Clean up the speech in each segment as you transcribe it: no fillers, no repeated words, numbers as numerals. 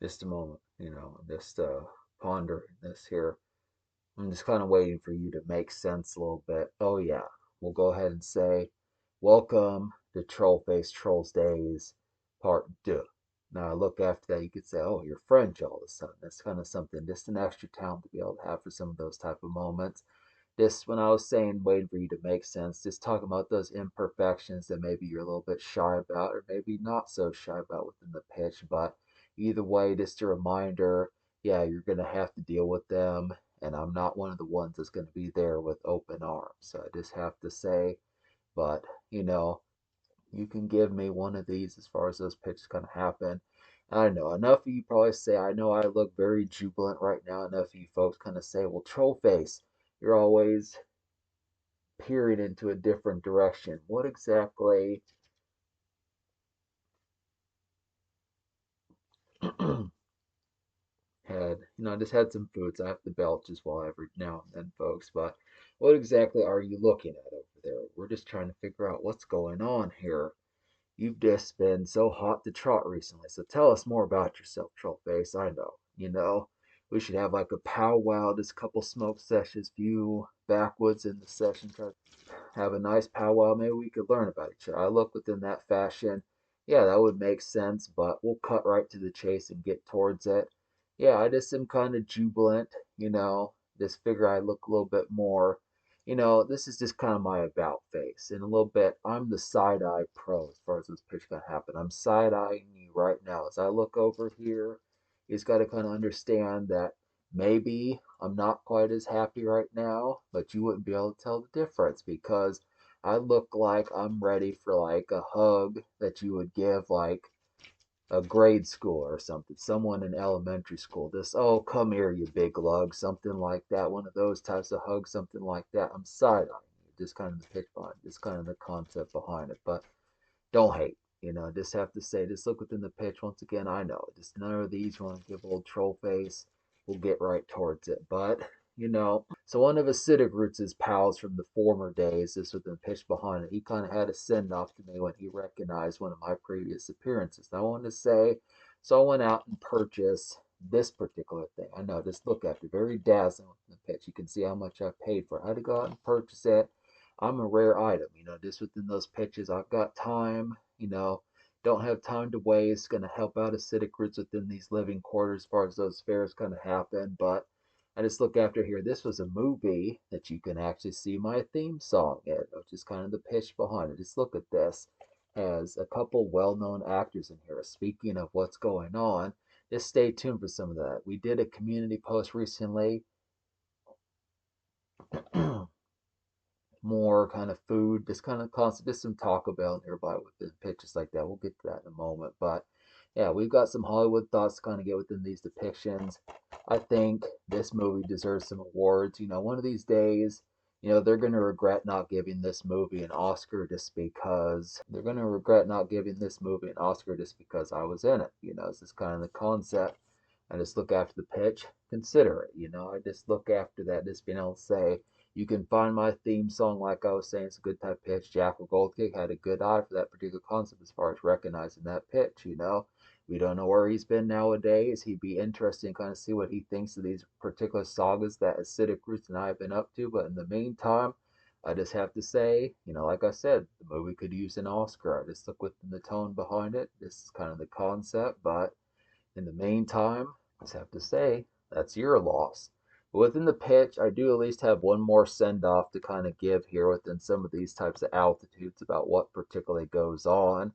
Just a moment, just ponder this here. I'm just kind of waiting for you to make sense a little bit. Oh yeah, we'll go ahead and say, welcome to Trollface Trollsdays Part 2. Now I look after that, you could say, oh, you're French all of a sudden. That's kind of something, just an extra talent to be able to have for some of those type of moments. Just when I was saying waiting for you to make sense, just talking about those imperfections that maybe you're a little bit shy about, or maybe not so shy about within the pitch. But either way, just a reminder, yeah, you're gonna have to deal with them, and I'm not one of the ones that's gonna be there with open arms. So I just have to say, but you know, you can give me one of these as far as those pitches gonna happen. I know enough of you probably say, I know I look very jubilant right now. Enough of you folks kind of say, well, Trollface, you're always peering into a different direction. What exactly I just had some food, so I have to belch as well every now and then, folks. But what exactly are you looking at over there? We're just trying to figure out what's going on here. You've just been so hot to trot recently, so tell us more about yourself, Trollface. I know, we should have like a powwow, just a couple smoke sessions, few backwoods in the session, try to have a nice powwow. Maybe we could learn about each other. I look within that fashion. Yeah, that would make sense, but we'll cut right to the chase and get towards it. Yeah, I just am kind of jubilant, just figure I look a little bit more. This is just kind of my about face. In a little bit, I'm the side eye pro as far as this pitch gonna happen. I'm side eyeing you right now. As I look over here, he's got to kind of understand that maybe I'm not quite as happy right now, but you wouldn't be able to tell the difference because I look like I'm ready for like a hug that you would give like a grade school or something, someone in elementary school. This, oh, come here, you big lug, something like that. One of those types of hugs, something like that. I'm side eyeing you, just kind of the pitch behind, just kind of the concept behind it. But don't hate. Just have to say, just look within the pitch. Once again, I know, just none of these you want to give old troll face. We'll get right towards it. But, so one of acidic roots' pals from the former days, this with the pitch behind it, he kind of had a send off to me when he recognized one of my previous appearances. And I wanted to say, so I went out and purchased this particular thing. I know, just look at it, very dazzling with the pitch. You can see how much I paid for it. I had to go out and purchase it. I'm a rare item, just within those pitches. I've got time, don't have time to waste. Going to help out acidic roots within these living quarters as far as those fairs going to happen. But I just look after here. This was a movie that you can actually see my theme song in, which is kind of the pitch behind it. Just look at this. Has a couple well known actors in here. Speaking of what's going on, just stay tuned for some of that. We did a community post recently. More kind of food, just kind of constant, just some Taco Bell nearby with the pictures like that. We'll get to that in a moment. But yeah, we've got some Hollywood thoughts to kind of get within these depictions. I think this movie deserves some awards. One of these days, they're going to regret not giving this movie an Oscar just because they're going to regret not giving this movie an Oscar just because I was in it. This is kind of the concept. I just look after the pitch, consider it. I just look after that, just being able to say, you can find my theme song, like I was saying, it's a good type pitch. Jackal Goldkick had a good eye for that particular concept as far as recognizing that pitch. We don't know where he's been nowadays. He'd be interesting to kind of see what he thinks of these particular sagas that Acidic Roots and I have been up to. But in the meantime, I just have to say, like I said, the movie could use an Oscar. I just look within the tone behind it. This is kind of the concept. But in the meantime, I just have to say, that's your loss. But within the pitch, I do at least have one more send off to kind of give here within some of these types of altitudes about what particularly goes on.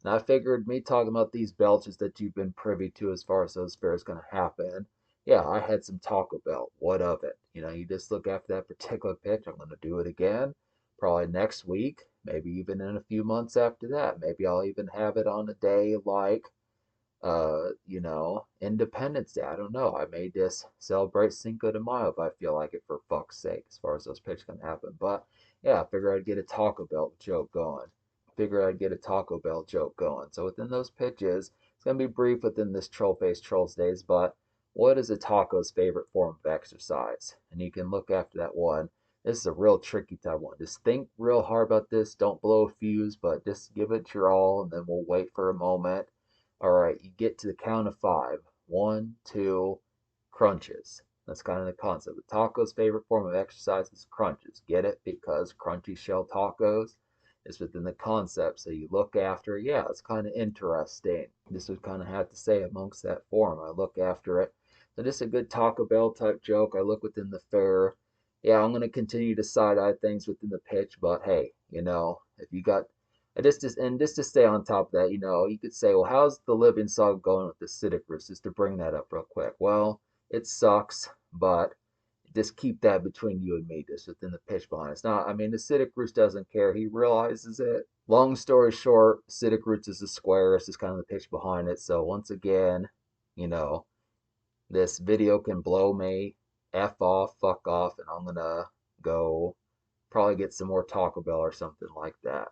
And I figured me talking about these belches that you've been privy to as far as those fairs going to happen. Yeah, I had some Taco Bell. What of it? You just look after that particular pitch. I'm going to do it again, probably next week, maybe even in a few months after that. Maybe I'll even have it on a day like Independence Day. I don't know. I may just celebrate Cinco de Mayo if I feel like it, for fuck's sake, as far as those pitches can happen. But yeah, I figure I'd get a Taco Bell joke going. So within those pitches, it's gonna be brief within this Trollface Trollsdays, but what is a taco's favorite form of exercise? And you can look after that one. This is a real tricky type one. Just think real hard about this. Don't blow a fuse, but just give it your all, and then we'll wait for a moment. All right, you get to the count of five. 1, 2, crunches. That's kind of the concept. The taco's favorite form of exercise is crunches. Get it? Because crunchy shell tacos is within the concept. So you look after it. Yeah, it's kind of interesting. This would kind of have to say amongst that form. I look after it. So just a good Taco Bell type joke. I look within the fare. Yeah, I'm gonna continue to side eye things within the pitch, but hey, if you got just to stay on top of that, you could say, well, how's the living saga going with the Citic Roots? Just to bring that up real quick. Well, it sucks, but just keep that between you and me, just within the pitch behind. It's not. I mean, the Citic Roots doesn't care. He realizes it. Long story short, Citic Roots is a square. It's just kind of the pitch behind it. So once again, you know, this video can blow me f off, fuck off, and I'm gonna go probably get some more Taco Bell or something like that.